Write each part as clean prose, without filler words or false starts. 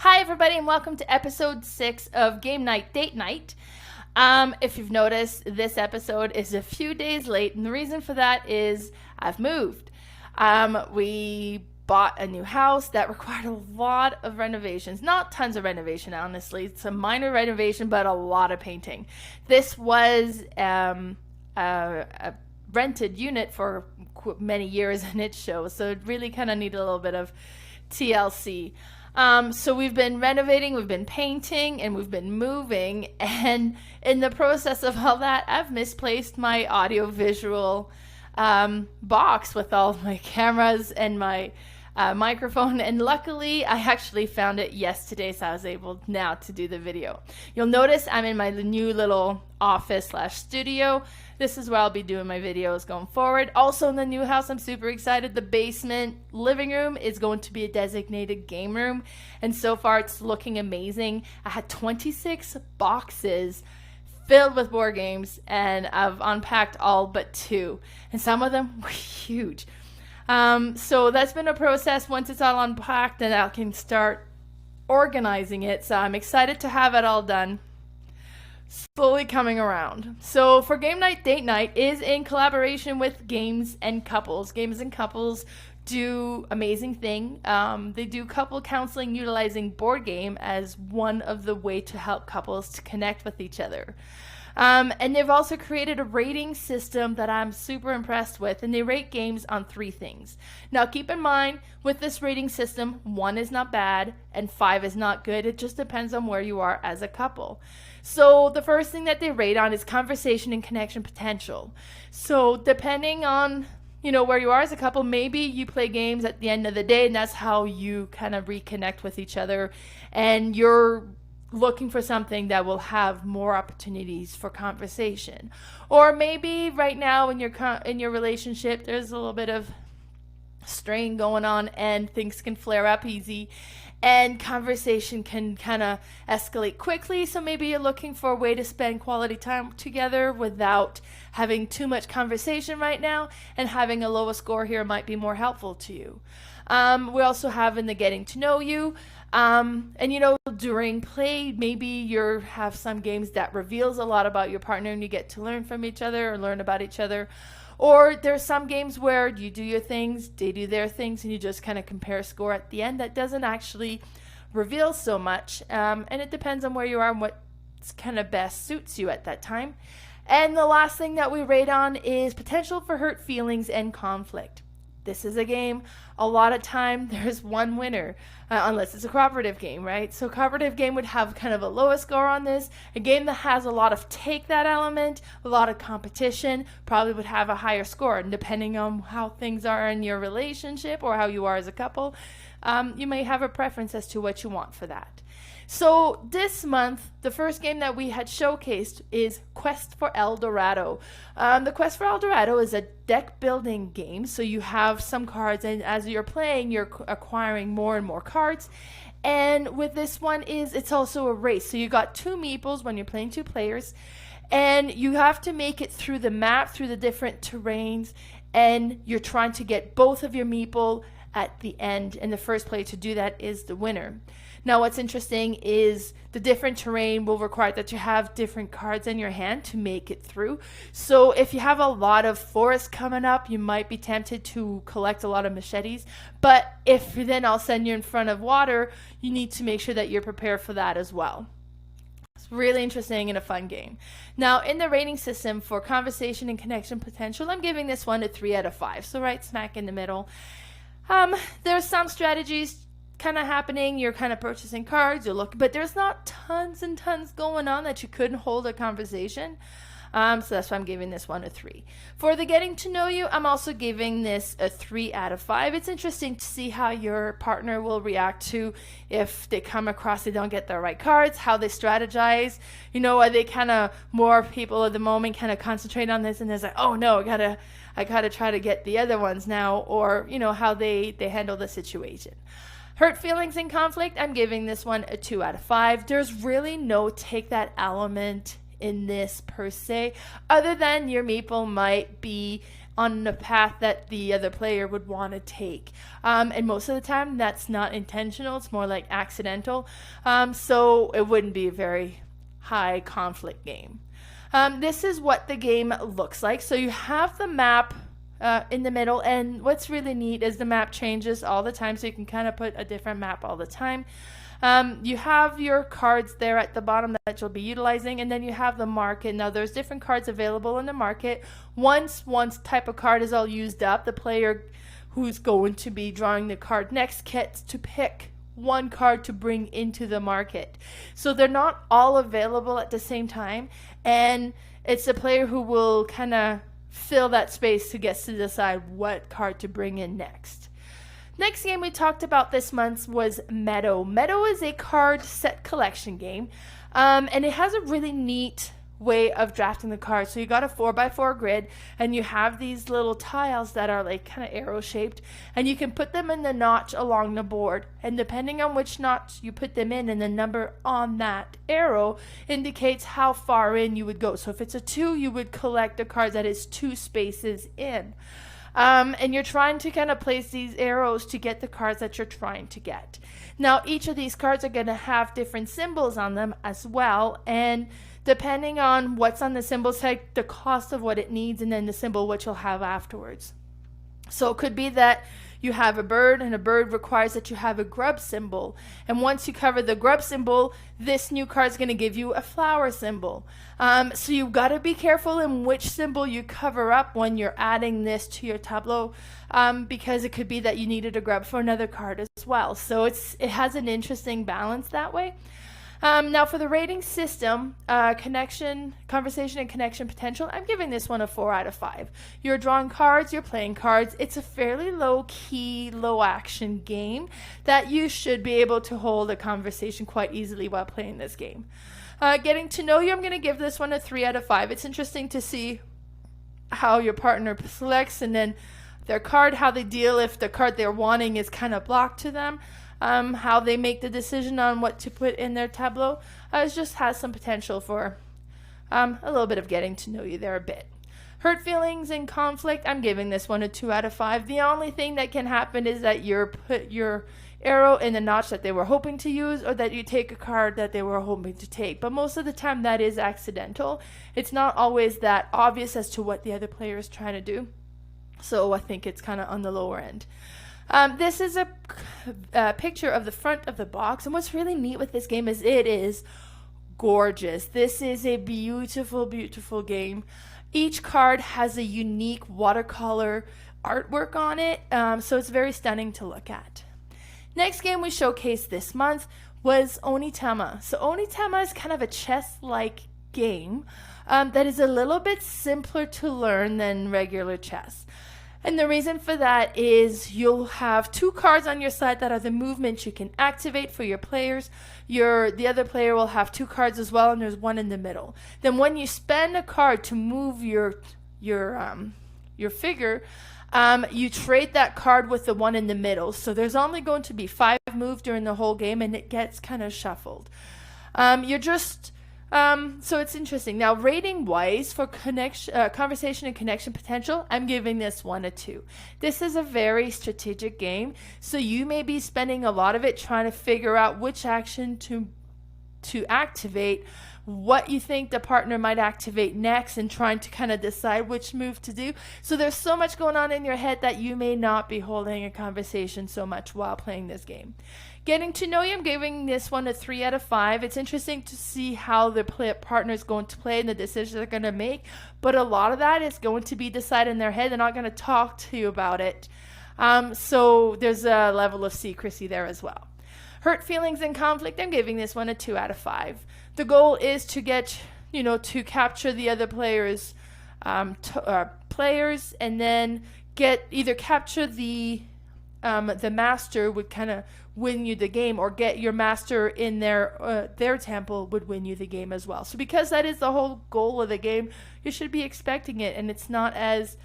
Hi, everybody, and welcome to episode 6 of Game Night Date Night. If you've noticed, this episode is a few days late, and the reason for that is I've moved. We bought a new house that required a lot of renovations. Not tons of renovation, honestly. It's a minor renovation, but a lot of painting. This was a rented unit for many years, and it shows, so it really kind of needed a little bit of TLC. So we've been renovating, we've been painting, and we've been moving. And in the process of all that, I've misplaced my audio-visual box with all my cameras and my microphone. And luckily, I actually found it yesterday, so I was able now to do the video. You'll notice I'm in my new little office/studio. This is where I'll be doing my videos going forward. Also in the new house, I'm super excited. The basement living room is going to be a designated game room. And so far it's looking amazing. I had 26 boxes filled with board games, and I've unpacked all but 2. And some of them were huge. So that's been a process. Once it's all unpacked, then I can start organizing it. So I'm excited to have it all done. Slowly coming around. So for Game Night Date Night is in collaboration with Games and Couples. Games and Couples do amazing thing. They do couple counseling utilizing board game as one of the way to help couples to connect with each other. And they've also created a rating system that I'm super impressed with, and they rate games on 3 things. Now keep in mind, with this rating system, 1 is not bad and 5 is not good. It just depends on where you are as a couple. So the first thing that they rate on is conversation and connection potential. So depending on where you are as a couple, maybe you play games at the end of the day and that's how you kind of reconnect with each other, and you're looking for something that will have more opportunities for conversation. Or maybe right now in your relationship there's a little bit of strain going on and things can flare up easy and conversation can kind of escalate quickly. So maybe you're looking for a way to spend quality time together without having too much conversation right now, and having a lower score here might be more helpful to you. We also have in the getting to know you. And during play, maybe you have some games that reveals a lot about your partner and you get to learn from each other or learn about each other. Or there's some games where you do your things, they do their things, and you just kind of compare score at the end. That doesn't actually reveal so much. And it depends on where you are and what kind of best suits you at that time. And the last thing that we rate on is potential for hurt feelings and conflict. This is a game, a lot of time there's one winner, unless it's a cooperative game, right? So cooperative game would have kind of a lowest score on this. A game that has a lot of take that element, a lot of competition, probably would have a higher score. And depending on how things are in your relationship or how you are as a couple, you may have a preference as to what you want for that. So this month, the first game that we had showcased is Quest For El Dorado. The Quest For El Dorado is a deck building game. So you have some cards, and as you're playing, you're acquiring more and more cards. And with this one it's also a race. So you got 2 meeples when you're playing 2 players. And you have to make it through the map, through the different terrains. And you're trying to get both of your meeple at the end. And the first player to do that is the winner. Now what's interesting is the different terrain will require that you have different cards in your hand to make it through. So if you have a lot of forest coming up, you might be tempted to collect a lot of machetes. But if then all of a sudden you're in front of water, you need to make sure that you're prepared for that as well. It's really interesting and a fun game. Now in the rating system for conversation and connection potential, I'm giving this one a 3 out of 5. So right smack in the middle. There's some strategies kind of happening. You're kind of purchasing cards, but there's not tons and tons going on that you couldn't hold a conversation. So that's why I'm giving this one a 3. For the getting to know you, I'm also giving this a 3 out of 5. It's interesting to see how your partner will react to if they come across they don't get the right cards, how they strategize. Are they kind of more people at the moment kind of concentrate on this and there's like, oh no, I gotta try to get the other ones now, or how they handle the situation. Hurt feelings and conflict, I'm giving this one a 2 out of 5. There's really no take that element in this per se, other than your meeple might be on the path that the other player would want to take. And most of the time, that's not intentional. It's more like accidental. So it wouldn't be a very high conflict game. This is what the game looks like. So you have the map in the middle, and what's really neat is the map changes all the time, so you can kind of put a different map all the time. You have your cards there at the bottom that you'll be utilizing, and then you have the market. Now there's different cards available in the market. Once one type of card is all used up, the player who's going to be drawing the card next gets to pick one card to bring into the market. So they're not all available at the same time, and it's the player who will kind of fill that space who gets to decide what card to bring in next. Next game we talked about this month was Meadow. Meadow is a card set collection game, and it has a really neat way of drafting the cards. So you got a 4x4 grid, and you have these little tiles that are like kind of arrow shaped, and you can put them in the notch along the board, and depending on which notch you put them in, and the number on that arrow indicates how far in you would go. So if it's a 2, you would collect the cards that is 2 spaces in. And you're trying to kind of place these arrows to get the cards that you're trying to get. Now, each of these cards are going to have different symbols on them as well, and depending on what's on the symbol tag, the cost of what it needs, and then the symbol what you'll have afterwards. So it could be that you have a bird, and a bird requires that you have a grub symbol. And once you cover the grub symbol, this new card is going to give you a flower symbol. So you've got to be careful in which symbol you cover up when you're adding this to your tableau, because it could be that you needed a grub for another card as well. So it has an interesting balance that way. Now for the rating system, conversation and connection potential, I'm giving this one a 4 out of 5. You're drawing cards, you're playing cards. It's a fairly low-key, low-action game that you should be able to hold a conversation quite easily while playing this game. Getting to know you, I'm going to give this one a 3 out of 5. It's interesting to see how your partner selects, and then their card, how they deal if the card they're wanting is kind of blocked to them. How they make the decision on what to put in their tableau. It just has some potential for a little bit of getting to know you there a bit. Hurt feelings and conflict, I'm giving this one a 2 out of 5. The only thing that can happen is that you put your arrow in the notch that they were hoping to use, or that you take a card that they were hoping to take. But most of the time that is accidental. It's not always that obvious as to what the other player is trying to do. So I think it's kind of on the lower end. This is a picture of the front of the box, and what's really neat with this game is it is gorgeous. This is a beautiful, beautiful game. Each card has a unique watercolor artwork on it, so it's very stunning to look at. Next game we showcased this month was Onitama. So Onitama is kind of a chess-like game that is a little bit simpler to learn than regular chess. And the reason for that is you'll have 2 cards on your side that are the movements you can activate for your players. The other player will have 2 cards as well, and there's one in the middle. Then when you spend a card to move your figure, you trade that card with the one in the middle. So there's only going to be 5 moves during the whole game, and it gets kind of shuffled. So it's interesting. Now, rating-wise for conversation and connection potential, I'm giving this one a 2. This is a very strategic game, so you may be spending a lot of it trying to figure out which action to activate, what you think the partner might activate next, and trying to kind of decide which move to do. So there's so much going on in your head that you may not be holding a conversation so much while playing this game. Getting to know you, I'm giving this one a 3 out of 5. It's interesting to see how the partner is going to play and the decisions they're going to make, but a lot of that is going to be decided in their head. They're not going to talk to you about it. So there's a level of secrecy there as well. Hurt feelings and conflict, I'm giving this one a 2 out of 5. The goal is to get, to capture the other players, and then either capture the master would kind of win you the game, or get your master in their temple would win you the game as well. So because that is the whole goal of the game, you should be expecting it, and it's not as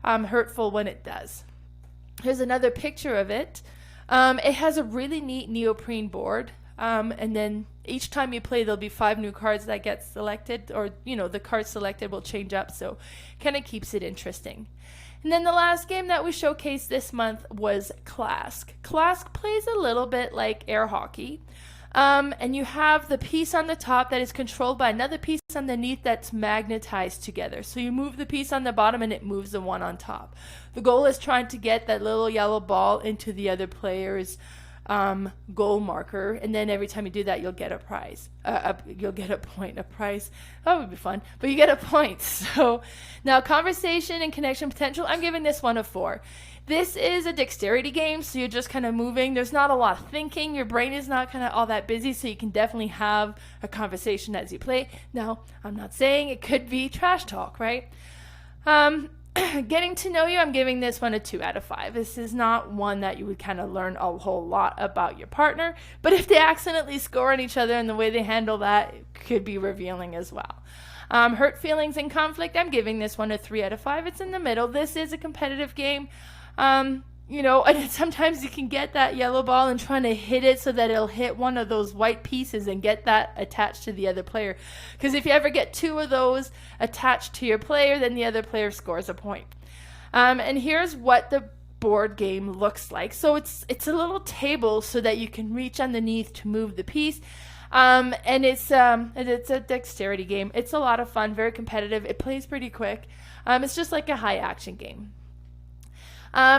hurtful when it does. Here's another picture of it. It has a really neat neoprene board, and then each time you play there'll be 5 new cards that get selected, or the cards selected will change up, so kind of keeps it interesting. And then the last game that we showcased this month was Klask. Klask plays a little bit like air hockey. And you have the piece on the top that is controlled by another piece underneath that's magnetized together. So you move the piece on the bottom and it moves the one on top. The goal is trying to get that little yellow ball into the other player's goal marker, and then every time you do that, you'll get a prize. You'll get a point. A prize. That would be fun. But you get a point. So now, conversation and connection potential. I'm giving this one a 4. This is a dexterity game, so you're just kind of moving. There's not a lot of thinking. Your brain is not kind of all that busy, so you can definitely have a conversation as you play. Now, I'm not saying it could be trash talk, right? Getting to know you, I'm giving this one a 2 out of 5. This is not one that you would kind of learn a whole lot about your partner, but if they accidentally score on each other and the way they handle that, it could be revealing as well. Hurt feelings and conflict, I'm giving this one a 3 out of 5. It's in the middle. This is a competitive game. And sometimes you can get that yellow ball and trying to hit it so that it'll hit one of those white pieces and get that attached to the other player. Because if you ever get 2 of those attached to your player, then the other player scores a point. And here's what the board game looks like. So it's a little table so that you can reach underneath to move the piece. And it's a dexterity game. It's a lot of fun, very competitive. It plays pretty quick. It's just like a high action game.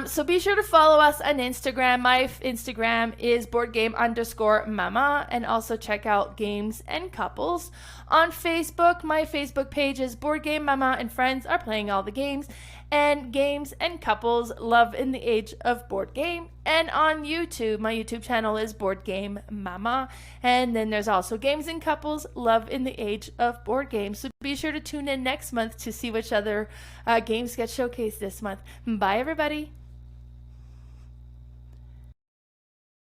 So be sure to follow us on Instagram. My Instagram is boardgame_mama, and also check out Games and Couples. On Facebook, my Facebook page is Board Game Mama and Friends Are Playing All the Games, and Games and Couples Love in the Age of Board Game. And on YouTube, my YouTube channel is Board Game Mama, and then there's also Games and Couples Love in the Age of Board Games. So be sure to tune in next month to see which other games get showcased this month. Bye, everybody.